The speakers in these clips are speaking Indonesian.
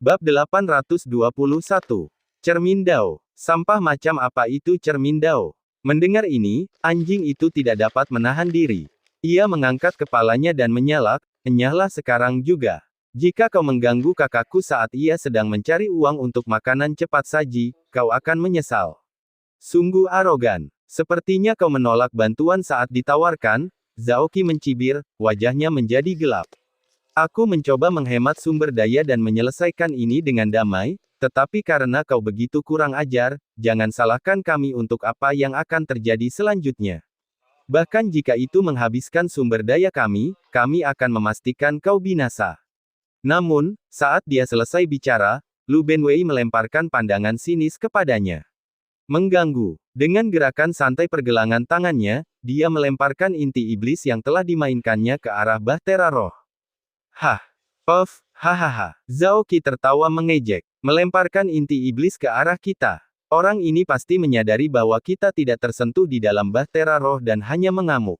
Bab 821. Cermin Dao. Sampah macam apa itu cermin Dao? Mendengar ini, anjing itu tidak dapat menahan diri. Ia mengangkat kepalanya dan menyalak, "Enyahlah sekarang juga. Jika kau mengganggu kakakku saat ia sedang mencari uang untuk makanan cepat saji, kau akan menyesal. Sungguh arogan. Sepertinya kau menolak bantuan saat ditawarkan." Zhao Qi mencibir, wajahnya menjadi gelap. "Aku mencoba menghemat sumber daya dan menyelesaikan ini dengan damai, tetapi karena kau begitu kurang ajar, jangan salahkan kami untuk apa yang akan terjadi selanjutnya. Bahkan jika itu menghabiskan sumber daya kami akan memastikan kau binasa." Namun, saat dia selesai bicara, Lu Benwei melemparkan pandangan sinis kepadanya. Mengganggu. Dengan gerakan santai pergelangan tangannya, dia melemparkan inti iblis yang telah dimainkannya ke arah Bahtera Roh. Hah. Puff, hahaha. Zhao Qi tertawa mengejek. Melemparkan inti iblis ke arah kita. Orang ini pasti menyadari bahwa kita tidak tersentuh di dalam Bahtera Roh dan hanya mengamuk.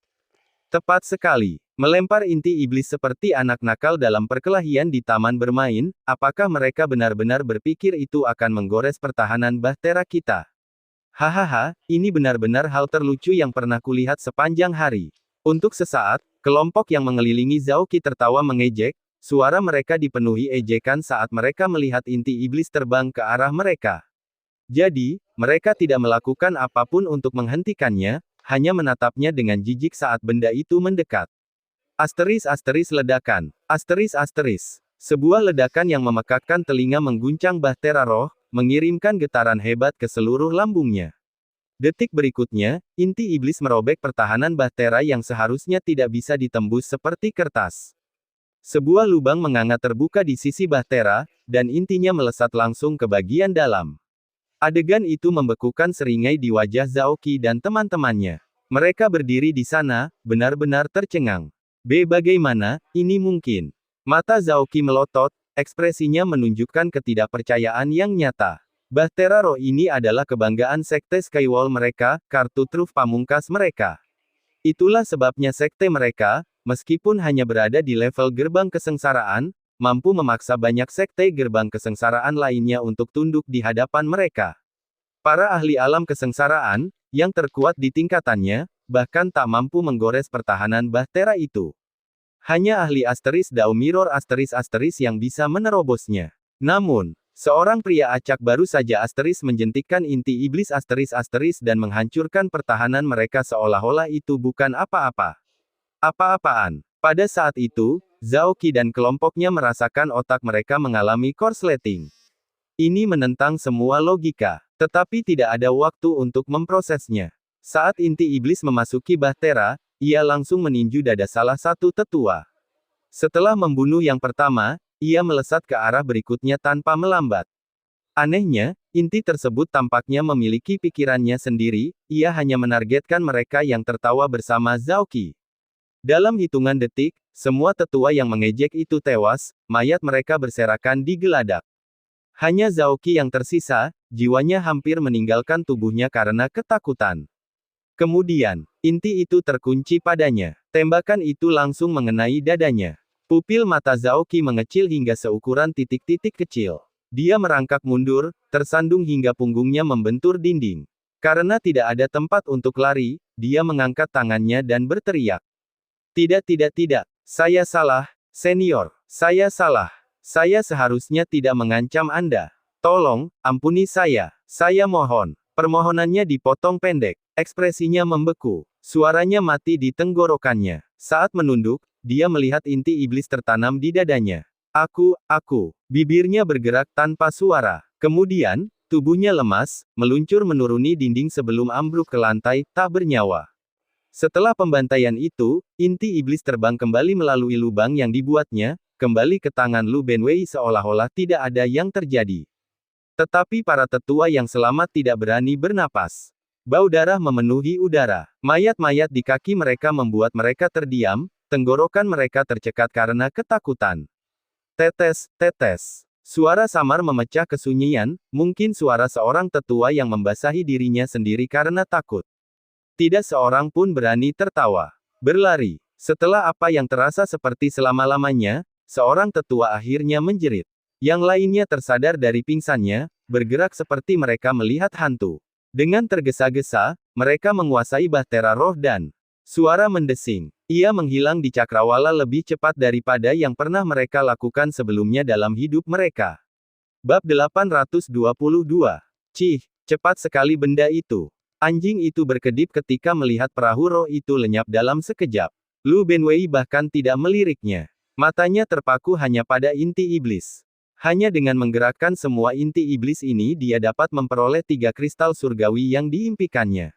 Tepat sekali. Melempar inti iblis seperti anak nakal dalam perkelahian di taman bermain, apakah mereka benar-benar berpikir itu akan menggores pertahanan Bahtera kita? Hahaha, ini benar-benar hal terlucu yang pernah kulihat sepanjang hari. Untuk sesaat, kelompok yang mengelilingi Zhao Qi tertawa mengejek, suara mereka dipenuhi ejekan saat mereka melihat inti iblis terbang ke arah mereka. Jadi, mereka tidak melakukan apapun untuk menghentikannya, hanya menatapnya dengan jijik saat benda itu mendekat. Asteris ledakan. Asteris. Sebuah ledakan yang memekakkan telinga mengguncang Bahtera Roh, mengirimkan getaran hebat ke seluruh lambungnya. Detik berikutnya, inti iblis merobek pertahanan Bahtera yang seharusnya tidak bisa ditembus seperti kertas. Sebuah lubang menganga terbuka di sisi Bahtera, dan intinya melesat langsung ke bagian dalam. Adegan itu membekukan seringai di wajah Zhao Qi dan teman-temannya. Mereka berdiri di sana, benar-benar tercengang. Bagaimana ini mungkin? Mata Zhao Qi melotot, ekspresinya menunjukkan ketidakpercayaan yang nyata. Bahtera Roh ini adalah kebanggaan Sekte Skywall mereka, kartu truf pamungkas mereka. Itulah sebabnya sekte mereka, meskipun hanya berada di level gerbang kesengsaraan, mampu memaksa banyak sekte gerbang kesengsaraan lainnya untuk tunduk di hadapan mereka. Para ahli alam kesengsaraan, yang terkuat di tingkatannya, bahkan tak mampu menggores pertahanan Bahtera itu. Hanya ahli Asteris Dao Mirror Asteris yang bisa menerobosnya. Namun, seorang pria acak baru saja Asteris menjentikkan inti iblis Asteris dan menghancurkan pertahanan mereka seolah-olah itu bukan apa-apa. Apa-apaan. Pada saat itu, Zhao Qi dan kelompoknya merasakan otak mereka mengalami korsleting. Ini menentang semua logika. Tetapi tidak ada waktu untuk memprosesnya. Saat inti iblis memasuki Bahtera, ia langsung meninju dada salah satu tetua. Setelah membunuh yang pertama, ia melesat ke arah berikutnya tanpa melambat. Anehnya, inti tersebut tampaknya memiliki pikirannya sendiri, ia hanya menargetkan mereka yang tertawa bersama Zhao Qi. Dalam hitungan detik, semua tetua yang mengejek itu tewas, mayat mereka berserakan di geladak. Hanya Zhao Qi yang tersisa, jiwanya hampir meninggalkan tubuhnya karena ketakutan. Kemudian, inti itu terkunci padanya. Tembakan itu langsung mengenai dadanya. Pupil mata Zhao Qi mengecil hingga seukuran titik-titik kecil. Dia merangkak mundur, tersandung hingga punggungnya membentur dinding. Karena tidak ada tempat untuk lari, dia mengangkat tangannya dan berteriak. Tidak. Saya salah, senior. Saya salah. Saya seharusnya tidak mengancam Anda. Tolong, ampuni saya. Saya mohon. Permohonannya dipotong pendek. Ekspresinya membeku. Suaranya mati di tenggorokannya. Saat menunduk, dia melihat inti iblis tertanam di dadanya. Aku. Bibirnya bergerak tanpa suara. Kemudian, tubuhnya lemas, meluncur menuruni dinding sebelum ambruk ke lantai, tak bernyawa. Setelah pembantaian itu, inti iblis terbang kembali melalui lubang yang dibuatnya, kembali ke tangan Lu Benwei seolah-olah tidak ada yang terjadi. Tetapi para tetua yang selamat tidak berani bernapas. Bau darah memenuhi udara. Mayat-mayat di kaki mereka membuat mereka terdiam, tenggorokan mereka tercekat karena ketakutan. Tetes. Suara samar memecah kesunyian, mungkin suara seorang tetua yang membasahi dirinya sendiri karena takut. Tidak seorang pun berani tertawa. Berlari. Setelah apa yang terasa seperti selama-lamanya, seorang tetua akhirnya menjerit. Yang lainnya tersadar dari pingsannya, bergerak seperti mereka melihat hantu. Dengan tergesa-gesa, mereka menguasai bahtera roh dan suara mendesing. Ia menghilang di cakrawala lebih cepat daripada yang pernah mereka lakukan sebelumnya dalam hidup mereka. Bab 822. Cih, cepat sekali benda itu. Anjing itu berkedip ketika melihat perahu roh itu lenyap dalam sekejap. Lu Benwei bahkan tidak meliriknya. Matanya terpaku hanya pada inti iblis. Hanya dengan menggerakkan semua inti iblis ini dia dapat memperoleh 3 kristal surgawi yang diimpikannya.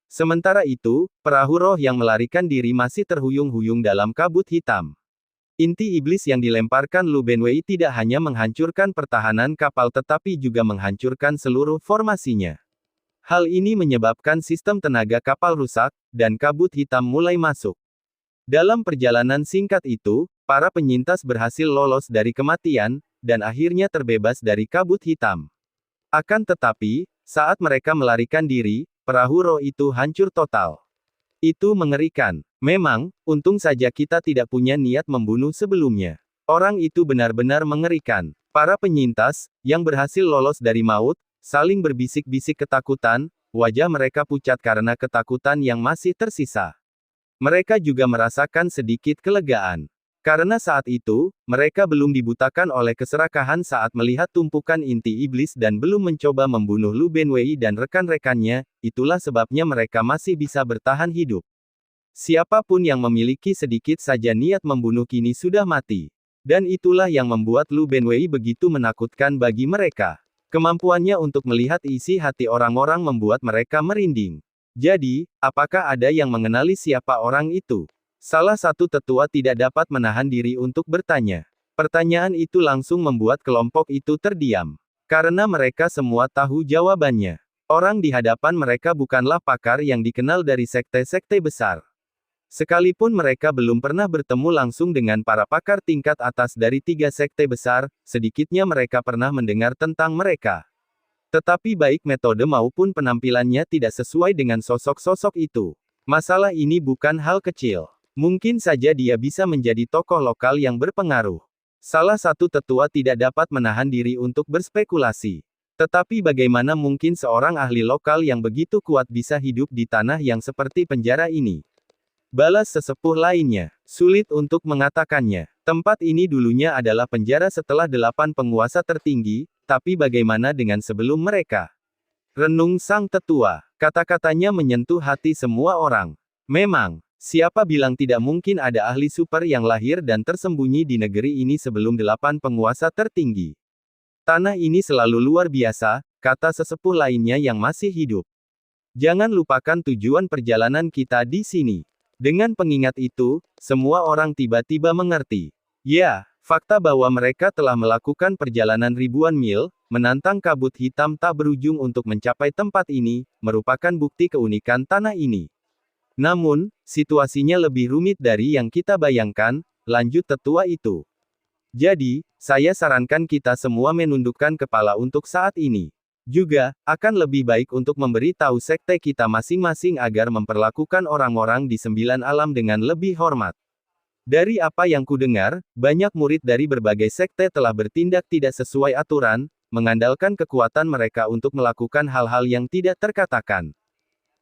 Sementara itu, perahu roh yang melarikan diri masih terhuyung-huyung dalam kabut hitam. Inti iblis yang dilemparkan Lu Benwei tidak hanya menghancurkan pertahanan kapal tetapi juga menghancurkan seluruh formasinya. Hal ini menyebabkan sistem tenaga kapal rusak, dan kabut hitam mulai masuk. Dalam perjalanan singkat itu, para penyintas berhasil lolos dari kematian, dan akhirnya terbebas dari kabut hitam. Akan tetapi, saat mereka melarikan diri, perahu roh itu hancur total. Itu mengerikan. Memang, untung saja kita tidak punya niat membunuh sebelumnya. Orang itu benar-benar mengerikan. Para penyintas, yang berhasil lolos dari maut, saling berbisik-bisik ketakutan, wajah mereka pucat karena ketakutan yang masih tersisa. Mereka juga merasakan sedikit kelegaan. Karena saat itu, mereka belum dibutakan oleh keserakahan saat melihat tumpukan inti iblis dan belum mencoba membunuh Lu Benwei dan rekan-rekannya, itulah sebabnya mereka masih bisa bertahan hidup. Siapapun yang memiliki sedikit saja niat membunuh kini sudah mati. Dan itulah yang membuat Lu Benwei begitu menakutkan bagi mereka. Kemampuannya untuk melihat isi hati orang-orang membuat mereka merinding. Jadi, apakah ada yang mengenali siapa orang itu? Salah satu tetua tidak dapat menahan diri untuk bertanya. Pertanyaan itu langsung membuat kelompok itu terdiam. Karena mereka semua tahu jawabannya. Orang di hadapan mereka bukanlah pakar yang dikenal dari sekte-sekte besar. Sekalipun mereka belum pernah bertemu langsung dengan para pakar tingkat atas dari 3 sekte besar, sedikitnya mereka pernah mendengar tentang mereka. Tetapi baik metode maupun penampilannya tidak sesuai dengan sosok-sosok itu. Masalah ini bukan hal kecil. Mungkin saja dia bisa menjadi tokoh lokal yang berpengaruh. Salah satu tetua tidak dapat menahan diri untuk berspekulasi. Tetapi bagaimana mungkin seorang ahli lokal yang begitu kuat bisa hidup di tanah yang seperti penjara ini? Balas sesepuh lainnya. Sulit untuk mengatakannya. Tempat ini dulunya adalah penjara setelah 8 penguasa tertinggi, tapi bagaimana dengan sebelum mereka? Renung sang tetua. Kata-katanya menyentuh hati semua orang. Memang, siapa bilang tidak mungkin ada ahli super yang lahir dan tersembunyi di negeri ini sebelum 8 penguasa tertinggi. Tanah ini selalu luar biasa, kata sesepuh lainnya yang masih hidup. Jangan lupakan tujuan perjalanan kita di sini. Dengan pengingat itu, semua orang tiba-tiba mengerti. Ya, fakta bahwa mereka telah melakukan perjalanan ribuan mil, menantang kabut hitam tak berujung untuk mencapai tempat ini, merupakan bukti keunikan tanah ini. Namun, situasinya lebih rumit dari yang kita bayangkan, lanjut tetua itu. Jadi, saya sarankan kita semua menundukkan kepala untuk saat ini. Juga, akan lebih baik untuk memberi tahu sekte kita masing-masing agar memperlakukan orang-orang di 9 alam dengan lebih hormat. Dari apa yang kudengar, banyak murid dari berbagai sekte telah bertindak tidak sesuai aturan, mengandalkan kekuatan mereka untuk melakukan hal-hal yang tidak terkatakan.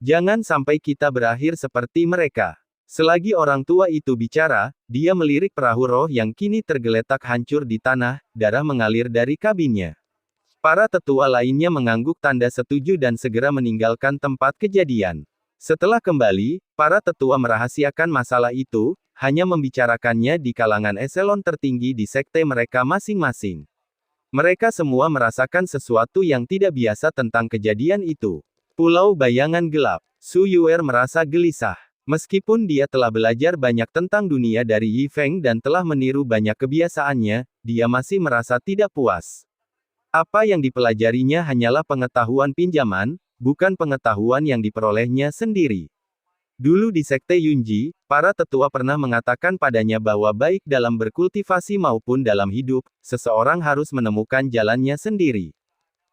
Jangan sampai kita berakhir seperti mereka. Selagi orang tua itu bicara, dia melirik perahu roh yang kini tergeletak hancur di tanah, darah mengalir dari kabinnya. Para tetua lainnya mengangguk tanda setuju dan segera meninggalkan tempat kejadian. Setelah kembali, para tetua merahasiakan masalah itu, hanya membicarakannya di kalangan eselon tertinggi di sekte mereka masing-masing. Mereka semua merasakan sesuatu yang tidak biasa tentang kejadian itu. Pulau Bayangan Gelap. Su Yuer merasa gelisah. Meskipun dia telah belajar banyak tentang dunia dari Yi Feng dan telah meniru banyak kebiasaannya, dia masih merasa tidak puas. Apa yang dipelajarinya hanyalah pengetahuan pinjaman, bukan pengetahuan yang diperolehnya sendiri. Dulu di Sekte Yunji, para tetua pernah mengatakan padanya bahwa baik dalam berkultivasi maupun dalam hidup, seseorang harus menemukan jalannya sendiri.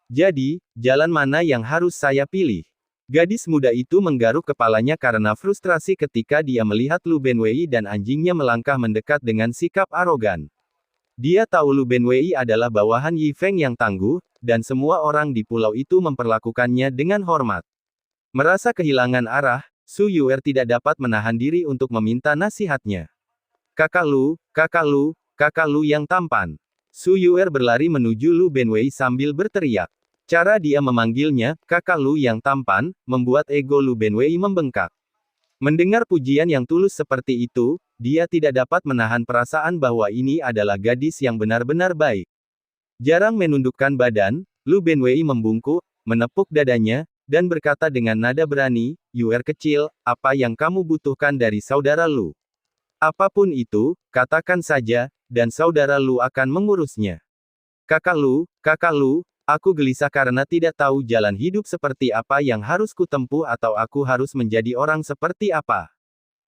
Jadi, jalan mana yang harus saya pilih? Gadis muda itu menggaruk kepalanya karena frustrasi ketika dia melihat Lu Benwei dan anjingnya melangkah mendekat dengan sikap arogan. Dia tahu Lu Benwei adalah bawahan Yi Feng yang tangguh, dan semua orang di pulau itu memperlakukannya dengan hormat. Merasa kehilangan arah, Su Yuer tidak dapat menahan diri untuk meminta nasihatnya. Kakak Lu, kakak Lu, kakak Lu yang tampan. Su Yuer berlari menuju Lu Benwei sambil berteriak. Cara dia memanggilnya, kakak Lu yang tampan, membuat ego Lu Benwei membengkak. Mendengar pujian yang tulus seperti itu, dia tidak dapat menahan perasaan bahwa ini adalah gadis yang benar-benar baik. Jarang menundukkan badan, Lu Benwei membungkuk, menepuk dadanya, dan berkata dengan nada berani, Yuer kecil, apa yang kamu butuhkan dari saudara Lu? Apapun itu, katakan saja, dan saudara Lu akan mengurusnya. Kakak Lu, aku gelisah karena tidak tahu jalan hidup seperti apa yang harus kutempuh atau aku harus menjadi orang seperti apa.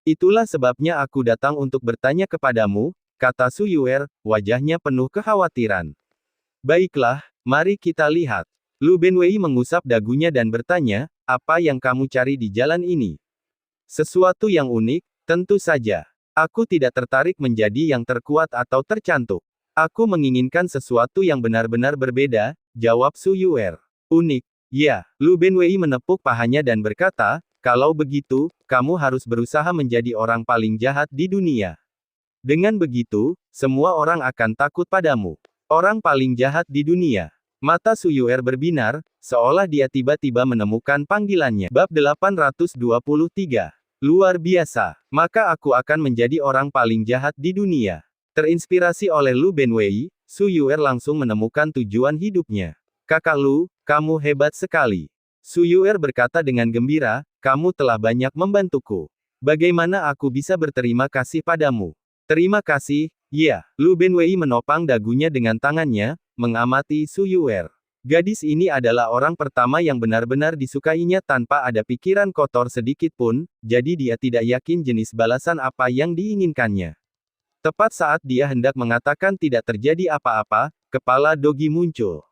Itulah sebabnya aku datang untuk bertanya kepadamu, kata Su Yuer, wajahnya penuh kekhawatiran. Baiklah, mari kita lihat. Lu Benwei mengusap dagunya dan bertanya, apa yang kamu cari di jalan ini? Sesuatu yang unik, tentu saja. Aku tidak tertarik menjadi yang terkuat atau tercantik. Aku menginginkan sesuatu yang benar-benar berbeda, jawab Su Yuer. Unik. Ya, Lu Benwei menepuk pahanya dan berkata, kalau begitu, kamu harus berusaha menjadi orang paling jahat di dunia. Dengan begitu, semua orang akan takut padamu. Orang paling jahat di dunia. Mata Su Yuer berbinar, seolah dia tiba-tiba menemukan panggilannya. Bab 823. Luar biasa. Maka aku akan menjadi orang paling jahat di dunia. Terinspirasi oleh Lu Benwei, Su Yuer langsung menemukan tujuan hidupnya. Kakak Lu, kamu hebat sekali. Su Yuer berkata dengan gembira, kamu telah banyak membantuku. Bagaimana aku bisa berterima kasih padamu? Terima kasih, ya. Lu Benwei menopang dagunya dengan tangannya, mengamati Su Yuer. Gadis ini adalah orang pertama yang benar-benar disukainya tanpa ada pikiran kotor sedikit pun, jadi dia tidak yakin jenis balasan apa yang diinginkannya. Tepat saat dia hendak mengatakan tidak terjadi apa-apa, kepala Dogi muncul.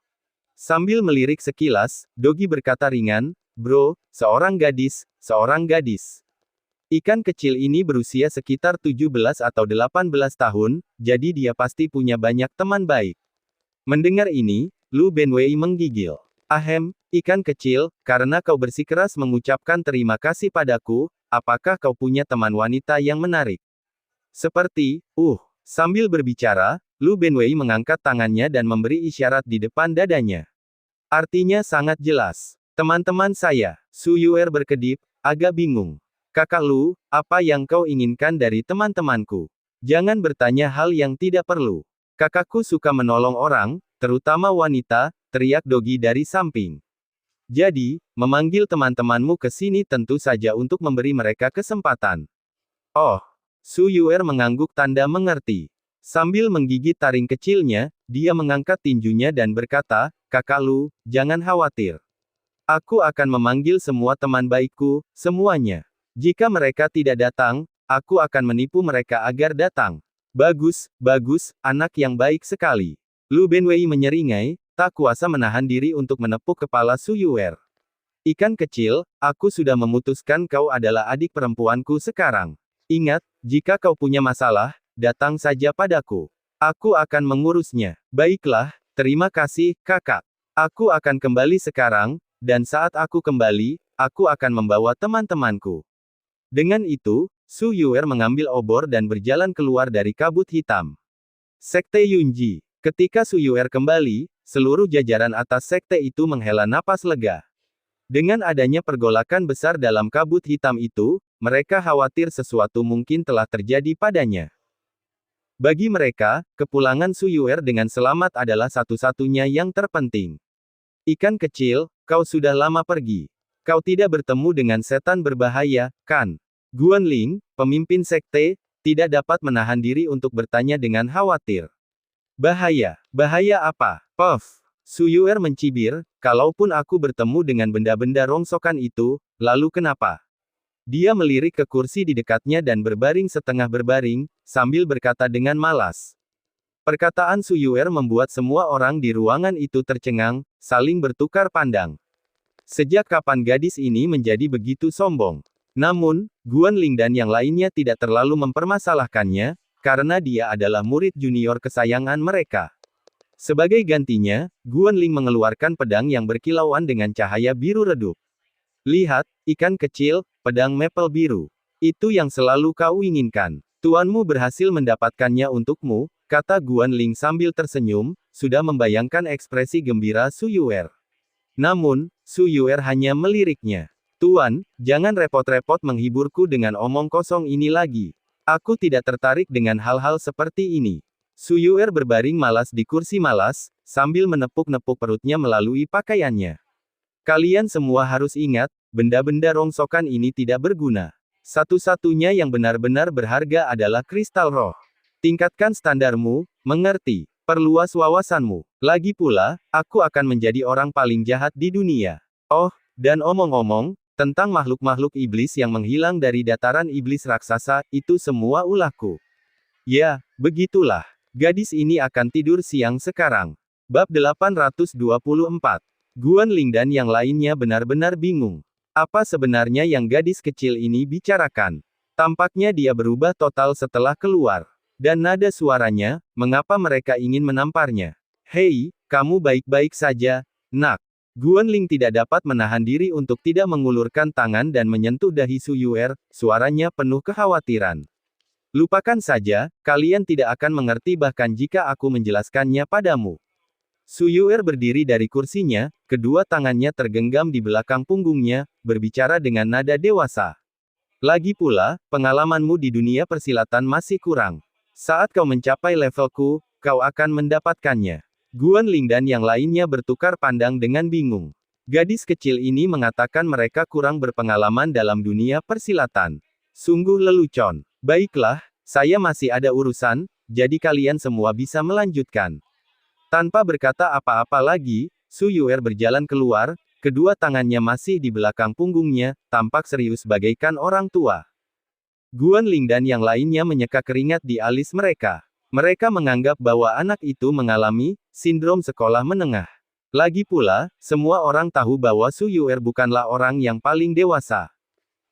Sambil melirik sekilas, Dogi berkata ringan, bro, seorang gadis. Ikan kecil ini berusia sekitar 17 atau 18 tahun, jadi dia pasti punya banyak teman baik. Mendengar ini, Lu Benwei menggigil. Ahem, ikan kecil, karena kau bersikeras mengucapkan terima kasih padaku, apakah kau punya teman wanita yang menarik? Seperti, sambil berbicara, Lu Benwei mengangkat tangannya dan memberi isyarat di depan dadanya. Artinya sangat jelas. Teman-teman saya, Su Yuer berkedip, agak bingung. Kakak Lu, apa yang kau inginkan dari teman-temanku? Jangan bertanya hal yang tidak perlu. Kakakku suka menolong orang, terutama wanita, teriak Dogi dari samping. Jadi, memanggil teman-temanmu ke sini tentu saja untuk memberi mereka kesempatan. Oh, Su Yuer mengangguk tanda mengerti. Sambil menggigit taring kecilnya, dia mengangkat tinjunya dan berkata, Kakak Lu, jangan khawatir. Aku akan memanggil semua teman baikku, semuanya. Jika mereka tidak datang, aku akan menipu mereka agar datang. Bagus, anak yang baik sekali. Lu Benwei menyeringai, tak kuasa menahan diri untuk menepuk kepala Su Yuer. Ikan kecil, aku sudah memutuskan kau adalah adik perempuanku sekarang. Ingat, jika kau punya masalah, datang saja padaku. Aku akan mengurusnya. Baiklah, terima kasih, kakak. Aku akan kembali sekarang, dan saat aku kembali, aku akan membawa teman-temanku. Dengan itu, Su Yuer mengambil obor dan berjalan keluar dari kabut hitam. Sekte Yunji. Ketika Su Yuer kembali, seluruh jajaran atas sekte itu menghela napas lega. Dengan adanya pergolakan besar dalam kabut hitam itu, mereka khawatir sesuatu mungkin telah terjadi padanya. Bagi mereka, kepulangan Su Yuer dengan selamat adalah satu-satunya yang terpenting. Ikan kecil, kau sudah lama pergi. Kau tidak bertemu dengan setan berbahaya, kan? Guanling, pemimpin sekte, tidak dapat menahan diri untuk bertanya dengan khawatir. Bahaya apa? Puff. Su Yuer mencibir, kalaupun aku bertemu dengan benda-benda rongsokan itu, lalu kenapa? Dia melirik ke kursi di dekatnya dan berbaring setengah berbaring, sambil berkata dengan malas. Perkataan Su Yuer membuat semua orang di ruangan itu tercengang, saling bertukar pandang. Sejak kapan gadis ini menjadi begitu sombong? Namun, Guanling dan yang lainnya tidak terlalu mempermasalahkannya, karena dia adalah murid junior kesayangan mereka. Sebagai gantinya, Guanling mengeluarkan pedang yang berkilauan dengan cahaya biru redup. Lihat, ikan kecil, pedang maple biru. Itu yang selalu kau inginkan. Tuanmu berhasil mendapatkannya untukmu, kata Guanling sambil tersenyum, sudah membayangkan ekspresi gembira Su Yuer. Namun, Su Yuer hanya meliriknya. Tuan, jangan repot-repot menghiburku dengan omong kosong ini lagi. Aku tidak tertarik dengan hal-hal seperti ini. Su Yuer berbaring malas di kursi malas, sambil menepuk-nepuk perutnya melalui pakaiannya. Kalian semua harus ingat, benda-benda rongsokan ini tidak berguna. Satu-satunya yang benar-benar berharga adalah kristal roh. Tingkatkan standarmu, mengerti? Perluas wawasanmu. Lagi pula, aku akan menjadi orang paling jahat di dunia. Oh, dan omong-omong, tentang makhluk-makhluk iblis yang menghilang dari dataran iblis raksasa, itu semua ulahku. Ya, begitulah. Gadis ini akan tidur siang sekarang. Bab 824. Guanling dan yang lainnya benar-benar bingung. Apa sebenarnya yang gadis kecil ini bicarakan? Tampaknya dia berubah total setelah keluar. Dan nada suaranya, mengapa mereka ingin menamparnya? Hei, kamu baik-baik saja, nak. Guanling tidak dapat menahan diri untuk tidak mengulurkan tangan dan menyentuh dahi Su Yuer, suaranya penuh kekhawatiran. Lupakan saja, kalian tidak akan mengerti bahkan jika aku menjelaskannya padamu. Su Yuer berdiri dari kursinya, kedua tangannya tergenggam di belakang punggungnya, berbicara dengan nada dewasa. Lagi pula, pengalamanmu di dunia persilatan masih kurang. Saat kau mencapai levelku, kau akan mendapatkannya. Guanling dan yang lainnya bertukar pandang dengan bingung. Gadis kecil ini mengatakan mereka kurang berpengalaman dalam dunia persilatan. Sungguh lelucon. Baiklah, saya masih ada urusan, jadi kalian semua bisa melanjutkan. Tanpa berkata apa-apa lagi, Su Yuer berjalan keluar, kedua tangannya masih di belakang punggungnya, tampak serius bagaikan orang tua. Guanling dan yang lainnya menyeka keringat di alis mereka. Mereka menganggap bahwa anak itu mengalami sindrom sekolah menengah. Lagi pula, semua orang tahu bahwa Su Yuer bukanlah orang yang paling dewasa.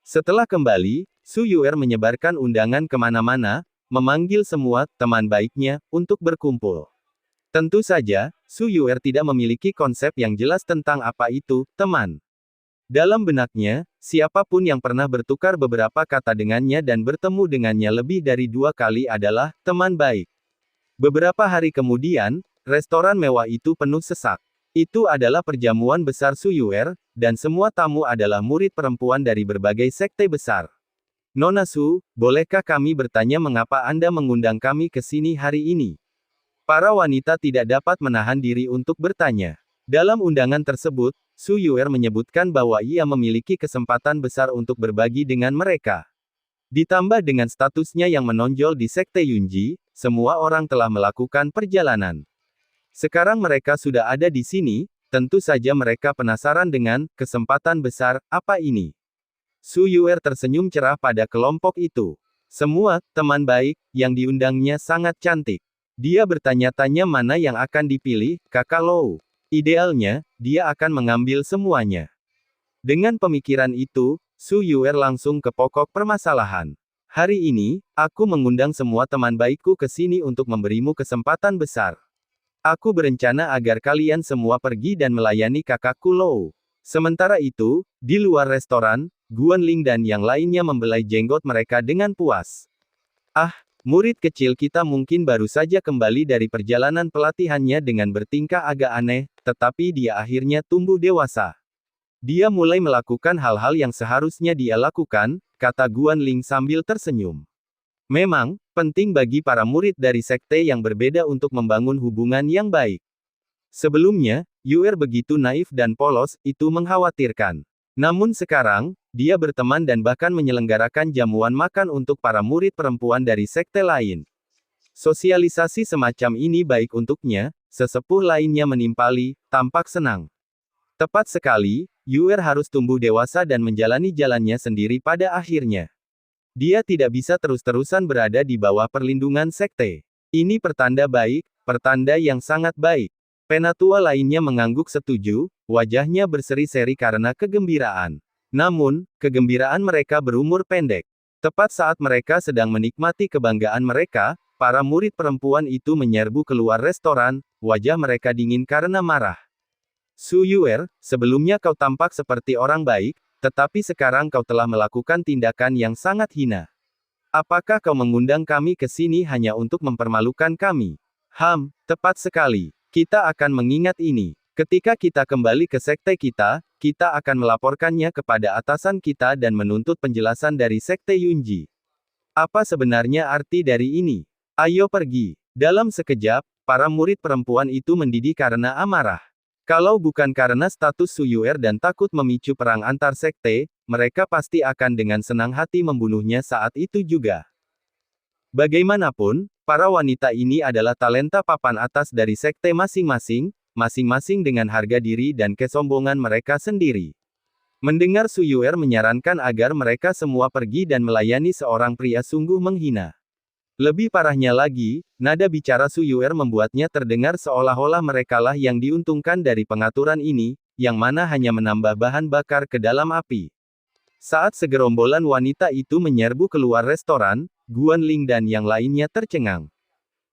Setelah kembali, Su Yuer menyebarkan undangan kemana-mana, memanggil semua teman baiknya untuk berkumpul. Tentu saja, Su Yuer tidak memiliki konsep yang jelas tentang apa itu teman. Dalam benaknya, siapapun yang pernah bertukar beberapa kata dengannya dan bertemu dengannya lebih dari 2 kali adalah teman baik. Beberapa hari kemudian, restoran mewah itu penuh sesak. Itu adalah perjamuan besar Su Yuer, dan semua tamu adalah murid perempuan dari berbagai sekte besar. Nona Su, bolehkah kami bertanya mengapa Anda mengundang kami ke sini hari ini? Para wanita tidak dapat menahan diri untuk bertanya. Dalam undangan tersebut, Su Yuer menyebutkan bahwa ia memiliki kesempatan besar untuk berbagi dengan mereka. Ditambah dengan statusnya yang menonjol di Sekte Yunji, semua orang telah melakukan perjalanan. Sekarang mereka sudah ada di sini, tentu saja mereka penasaran dengan kesempatan besar apa ini. Su Yuer tersenyum cerah pada kelompok itu. Semua teman baik yang diundangnya sangat cantik. Dia bertanya-tanya mana yang akan dipilih, Kakak Lou. Idealnya, dia akan mengambil semuanya. Dengan pemikiran itu, Su Yuer langsung ke pokok permasalahan. Hari ini, aku mengundang semua teman baikku ke sini untuk memberimu kesempatan besar. Aku berencana agar kalian semua pergi dan melayani kakakku Lou. Sementara itu, di luar restoran, Guanling dan yang lainnya membelai jenggot mereka dengan puas. Ah, murid kecil kita mungkin baru saja kembali dari perjalanan pelatihannya dengan bertingkah agak aneh, tetapi dia akhirnya tumbuh dewasa. Dia mulai melakukan hal-hal yang seharusnya dia lakukan, kata Guanling sambil tersenyum. Memang, penting bagi para murid dari sekte yang berbeda untuk membangun hubungan yang baik. Sebelumnya, Yuer begitu naif dan polos, itu mengkhawatirkan. Namun sekarang, dia berteman dan bahkan menyelenggarakan jamuan makan untuk para murid perempuan dari sekte lain. Sosialisasi semacam ini baik untuknya, sesepuh lainnya menimpali, tampak senang. Tepat sekali, Yuer harus tumbuh dewasa dan menjalani jalannya sendiri pada akhirnya. Dia tidak bisa terus-terusan berada di bawah perlindungan sekte. Ini pertanda baik, pertanda yang sangat baik. Penatua lainnya mengangguk setuju, wajahnya berseri-seri karena kegembiraan. Namun, kegembiraan mereka berumur pendek. Tepat saat mereka sedang menikmati kebanggaan mereka, para murid perempuan itu menyerbu keluar restoran, wajah mereka dingin karena marah. Su Yuer, sebelumnya kau tampak seperti orang baik, tetapi sekarang kau telah melakukan tindakan yang sangat hina. Apakah kau mengundang kami ke sini hanya untuk mempermalukan kami? Tepat sekali. Kita akan mengingat ini. Ketika kita kembali ke sekte kita, kita akan melaporkannya kepada atasan kita dan menuntut penjelasan dari sekte Yunji. Apa sebenarnya arti dari ini? Ayo pergi. Dalam sekejap, para murid perempuan itu mendidih karena amarah. Kalau bukan karena status Su Yuer dan takut memicu perang antar sekte, mereka pasti akan dengan senang hati membunuhnya saat itu juga. Bagaimanapun, para wanita ini adalah talenta papan atas dari sekte masing-masing, masing-masing dengan harga diri dan kesombongan mereka sendiri. Mendengar Su Yuer menyarankan agar mereka semua pergi dan melayani seorang pria sungguh menghina. Lebih parahnya lagi, nada bicara Su Yuer membuatnya terdengar seolah-olah merekalah yang diuntungkan dari pengaturan ini, yang mana hanya menambah bahan bakar ke dalam api. Saat segerombolan wanita itu menyerbu keluar restoran, Guan Ling dan yang lainnya tercengang.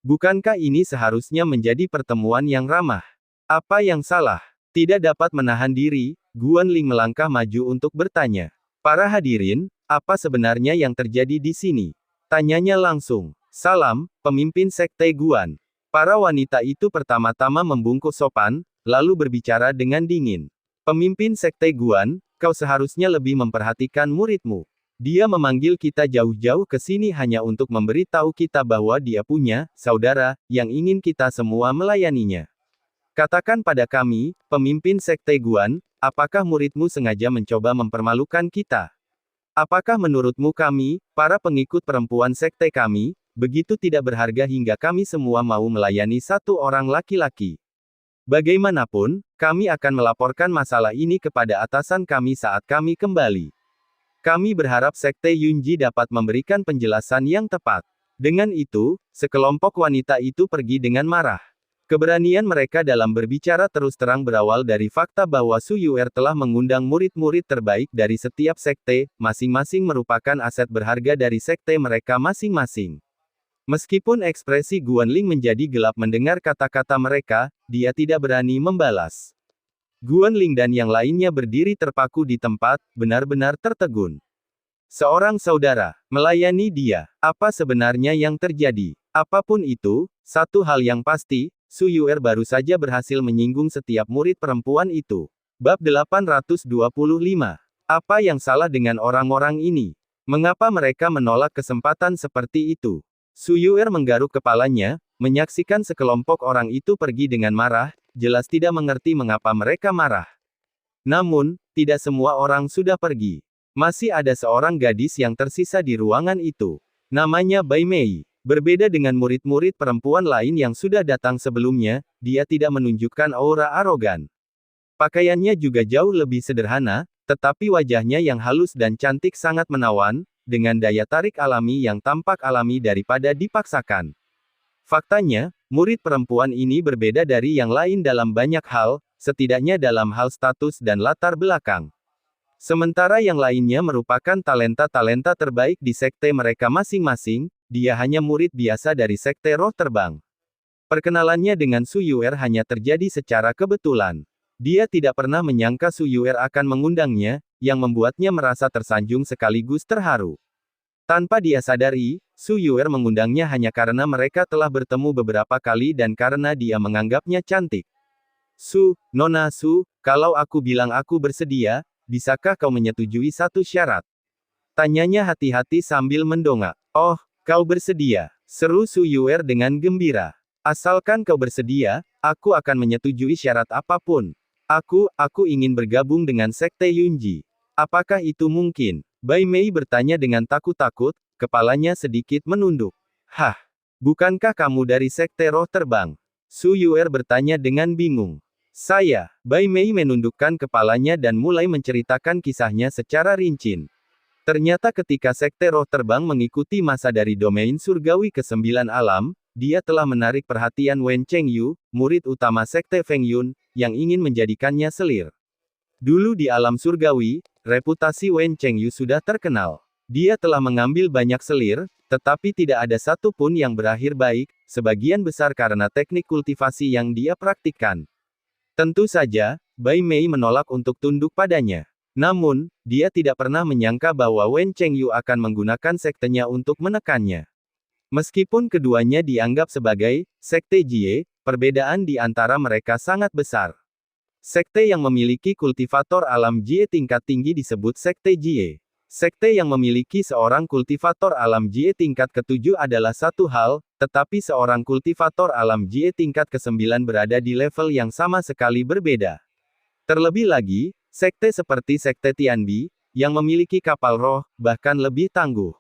Bukankah ini seharusnya menjadi pertemuan yang ramah? Apa yang salah? Tidak dapat menahan diri, Guan Ling melangkah maju untuk bertanya. Para hadirin, apa sebenarnya yang terjadi di sini? Tanyanya langsung. Salam, pemimpin sekte Guan. Para wanita itu pertama-tama membungkuk sopan, lalu berbicara dengan dingin. Pemimpin sekte Guan, kau seharusnya lebih memperhatikan muridmu. Dia memanggil kita jauh-jauh ke sini hanya untuk memberitahu kita bahwa dia punya saudara yang ingin kita semua melayaninya. Katakan pada kami, pemimpin sekte Guan, apakah muridmu sengaja mencoba mempermalukan kita? Apakah menurutmu kami, para pengikut perempuan sekte kami, begitu tidak berharga hingga kami semua mau melayani satu orang laki-laki? Bagaimanapun, kami akan melaporkan masalah ini kepada atasan kami saat kami kembali. Kami berharap sekte Yunji dapat memberikan penjelasan yang tepat. Dengan itu, sekelompok wanita itu pergi dengan marah. Keberanian mereka dalam berbicara terus terang berawal dari fakta bahwa Su Yuer telah mengundang murid-murid terbaik dari setiap sekte, masing-masing merupakan aset berharga dari sekte mereka masing-masing. Meskipun ekspresi Guan Ling menjadi gelap mendengar kata-kata mereka, dia tidak berani membalas. Guan Ling dan yang lainnya berdiri terpaku di tempat, benar-benar tertegun. Seorang saudara, melayani dia, apa sebenarnya yang terjadi? Apapun itu, satu hal yang pasti, Su Yuer baru saja berhasil menyinggung setiap murid perempuan itu. Bab 825. Apa yang salah dengan orang-orang ini? Mengapa mereka menolak kesempatan seperti itu? Su Yuer menggaruk kepalanya, menyaksikan sekelompok orang itu pergi dengan marah, jelas tidak mengerti mengapa mereka marah. Namun, tidak semua orang sudah pergi. Masih ada seorang gadis yang tersisa di ruangan itu. Namanya Bai Mei. Berbeda dengan murid-murid perempuan lain yang sudah datang sebelumnya, dia tidak menunjukkan aura arogan. Pakaiannya juga jauh lebih sederhana, tetapi wajahnya yang halus dan cantik sangat menawan, dengan daya tarik alami yang tampak alami daripada dipaksakan. Faktanya, murid perempuan ini berbeda dari yang lain dalam banyak hal, setidaknya dalam hal status dan latar belakang. Sementara yang lainnya merupakan talenta-talenta terbaik di sekte mereka masing-masing, dia hanya murid biasa dari sekte roh terbang. Perkenalannya dengan Su Yuer hanya terjadi secara kebetulan. Dia tidak pernah menyangka Su Yuer akan mengundangnya, yang membuatnya merasa tersanjung sekaligus terharu. Tanpa dia sadari, Su Yuer mengundangnya hanya karena mereka telah bertemu beberapa kali dan karena dia menganggapnya cantik. Nona Su, kalau aku bilang aku bersedia, bisakah kau menyetujui satu syarat? Tanyanya hati-hati sambil mendongak. Oh, kau bersedia, seru Su Yuer dengan gembira. Asalkan kau bersedia, aku akan menyetujui syarat apapun. Aku ingin bergabung dengan sekte Yunji. Apakah itu mungkin? Bai Mei bertanya dengan takut-takut, kepalanya sedikit menunduk. Hah? Bukankah kamu dari sekte roh terbang? Su Yuer bertanya dengan bingung. Saya, Bai Mei menundukkan kepalanya dan mulai menceritakan kisahnya secara rinci. Ternyata ketika sekte roh terbang mengikuti masa dari domain surgawi ke-9 alam, dia telah menarik perhatian Wen Chengyu, murid utama sekte Feng Yun, yang ingin menjadikannya selir. Dulu di alam surgawi, reputasi Wen Chengyu sudah terkenal. Dia telah mengambil banyak selir, tetapi tidak ada satu pun yang berakhir baik, sebagian besar karena teknik kultivasi yang dia praktikkan. Tentu saja, Bai Mei menolak untuk tunduk padanya. Namun, dia tidak pernah menyangka bahwa Wen Chengyu akan menggunakan sektenya untuk menekannya. Meskipun keduanya dianggap sebagai sekte Jie, perbedaan di antara mereka sangat besar. Sekte yang memiliki kultivator alam Jie tingkat tinggi disebut sekte Jie. Sekte yang memiliki seorang kultivator alam Jie tingkat ke-7 adalah satu hal, tetapi seorang kultivator alam Jie tingkat ke-9 berada di level yang sama sekali berbeda. Terlebih lagi, sekte seperti sekte Tianbi, yang memiliki kapal roh, bahkan lebih tangguh.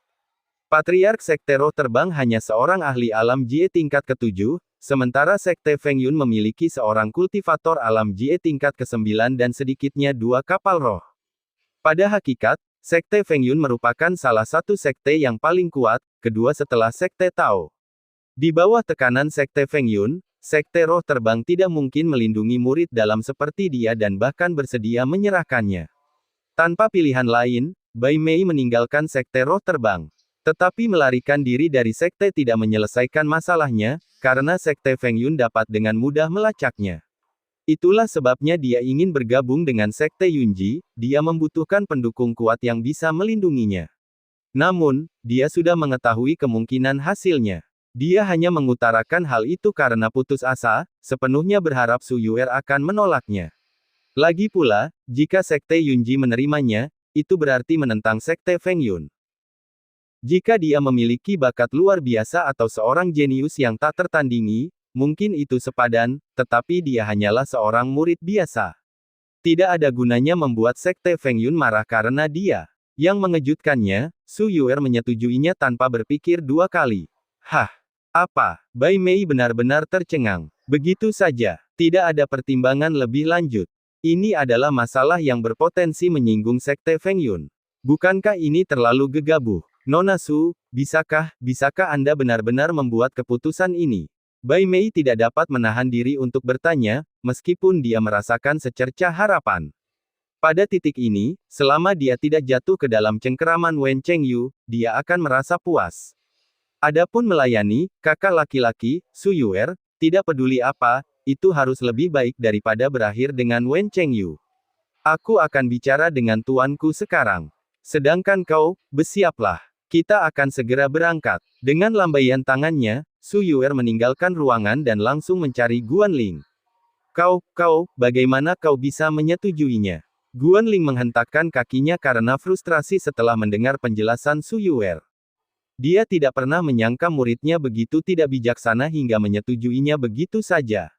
Patriark sekte roh terbang hanya seorang ahli alam Jie tingkat ke-7, sementara sekte Feng Yun memiliki seorang kultivator alam Jie tingkat ke-9 dan sedikitnya 2 kapal roh. Pada hakikat, sekte Feng Yun merupakan salah satu sekte yang paling kuat, kedua setelah sekte Tao. Di bawah tekanan sekte Feng Yun, sekte roh terbang tidak mungkin melindungi murid dalam seperti dia dan bahkan bersedia menyerahkannya. Tanpa pilihan lain, Bai Mei meninggalkan sekte roh terbang. Tetapi melarikan diri dari sekte tidak menyelesaikan masalahnya, karena sekte Feng Yun dapat dengan mudah melacaknya. Itulah sebabnya dia ingin bergabung dengan sekte Yunji, dia membutuhkan pendukung kuat yang bisa melindunginya. Namun, dia sudah mengetahui kemungkinan hasilnya. Dia hanya mengutarakan hal itu karena putus asa, sepenuhnya berharap Su Yuer akan menolaknya. Lagi pula, jika sekte Yunji menerimanya, itu berarti menentang sekte Feng Yun. Jika dia memiliki bakat luar biasa atau seorang jenius yang tak tertandingi, mungkin itu sepadan, tetapi dia hanyalah seorang murid biasa. Tidak ada gunanya membuat sekte Feng Yun marah karena dia. Yang mengejutkannya, Su Yuer menyetujuinya tanpa berpikir 2 kali. Hah? Apa? Bai Mei benar-benar tercengang. Begitu saja. Tidak ada pertimbangan lebih lanjut. Ini adalah masalah yang berpotensi menyinggung sekte Feng Yun. Bukankah ini terlalu gegabah? Nona Su, bisakah Anda benar-benar membuat keputusan ini? Bai Mei tidak dapat menahan diri untuk bertanya, meskipun dia merasakan secercah harapan. Pada titik ini, selama dia tidak jatuh ke dalam cengkeraman Wen Chengyu, dia akan merasa puas. Adapun melayani, kakak laki-laki, Su Yuer, tidak peduli apa, itu harus lebih baik daripada berakhir dengan Wen Chengyu. Aku akan bicara dengan tuanku sekarang. Sedangkan kau, bersiaplah. Kita akan segera berangkat. Dengan lambaian tangannya, Su Yuer meninggalkan ruangan dan langsung mencari Guanling. Bagaimana kau bisa menyetujuinya? Guanling menghentakkan kakinya karena frustrasi setelah mendengar penjelasan Su Yuer. Dia tidak pernah menyangka muridnya begitu tidak bijaksana hingga menyetujuinya begitu saja.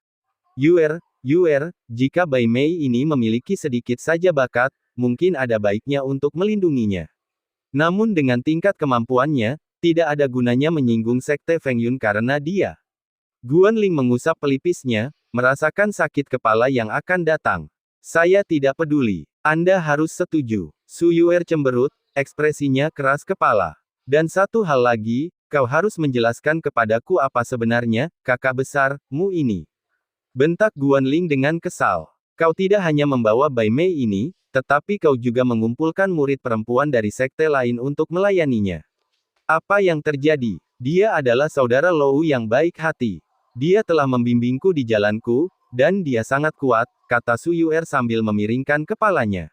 Yuer, jika Bai Mei ini memiliki sedikit saja bakat, mungkin ada baiknya untuk melindunginya. Namun dengan tingkat kemampuannya, tidak ada gunanya menyinggung sekte Feng Yun karena dia. Guanling mengusap pelipisnya, merasakan sakit kepala yang akan datang. Saya tidak peduli. Anda harus setuju. Su Yuer cemberut, ekspresinya keras kepala. Dan satu hal lagi, kau harus menjelaskan kepadaku apa sebenarnya, kakak besar-mu ini. Bentak Guanling dengan kesal. Kau tidak hanya membawa Bai Mei ini, tetapi kau juga mengumpulkan murid perempuan dari sekte lain untuk melayaninya. Apa yang terjadi? Dia adalah saudara Lou yang baik hati. Dia telah membimbingku di jalanku, dan dia sangat kuat, kata Su Yuer sambil memiringkan kepalanya.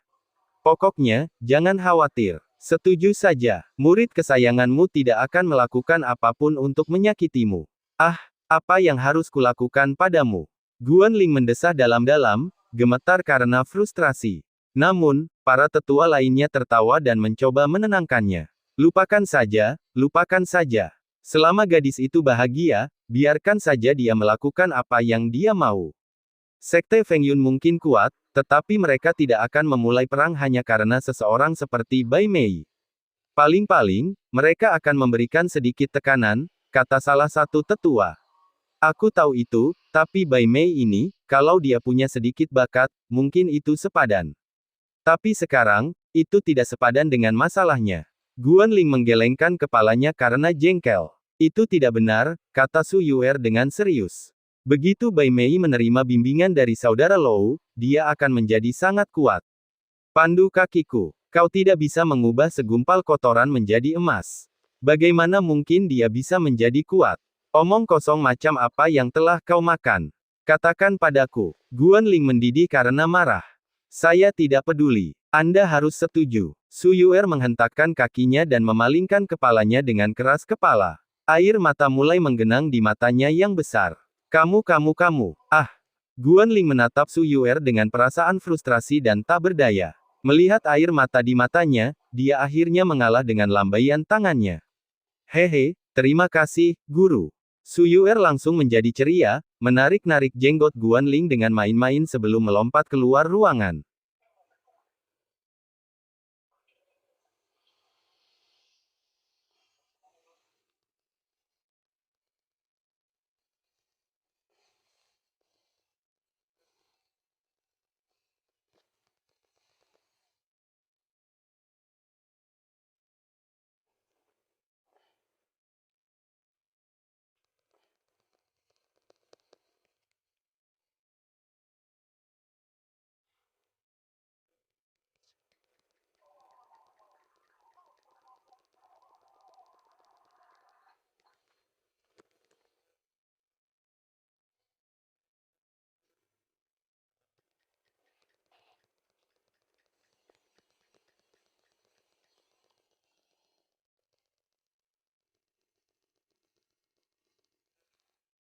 Pokoknya, jangan khawatir. Setuju saja, murid kesayanganmu tidak akan melakukan apapun untuk menyakitimu. Ah, apa yang harus kulakukan padamu? Guanling mendesah dalam-dalam, gemetar karena frustrasi. Namun, para tetua lainnya tertawa dan mencoba menenangkannya. Lupakan saja. Selama gadis itu bahagia, biarkan saja dia melakukan apa yang dia mau. Sekte Feng Yun mungkin kuat, tetapi mereka tidak akan memulai perang hanya karena seseorang seperti Bai Mei. Paling-paling, mereka akan memberikan sedikit tekanan, kata salah satu tetua. Aku tahu itu, tapi Bai Mei ini, kalau dia punya sedikit bakat, mungkin itu sepadan. Tapi sekarang, itu tidak sepadan dengan masalahnya. Guanling menggelengkan kepalanya karena jengkel. Itu tidak benar, kata Su Yuer dengan serius. Begitu Bai Mei menerima bimbingan dari saudara Lou, dia akan menjadi sangat kuat. Pandu kakiku. Kau tidak bisa mengubah segumpal kotoran menjadi emas. Bagaimana mungkin dia bisa menjadi kuat? Omong kosong macam apa yang telah kau makan? Katakan padaku. Guanling mendidih karena marah. Saya tidak peduli. Anda harus setuju. Su Yuer menghentakkan kakinya dan memalingkan kepalanya dengan keras kepala. Air mata mulai menggenang di matanya yang besar. Kamu. Ah! Guanling menatap Su Yuer dengan perasaan frustrasi dan tak berdaya. Melihat air mata di matanya, dia akhirnya mengalah dengan lambaian tangannya. Hehe, terima kasih, guru. Su Yuer langsung menjadi ceria, menarik-narik jenggot Guanling dengan main-main sebelum melompat keluar ruangan.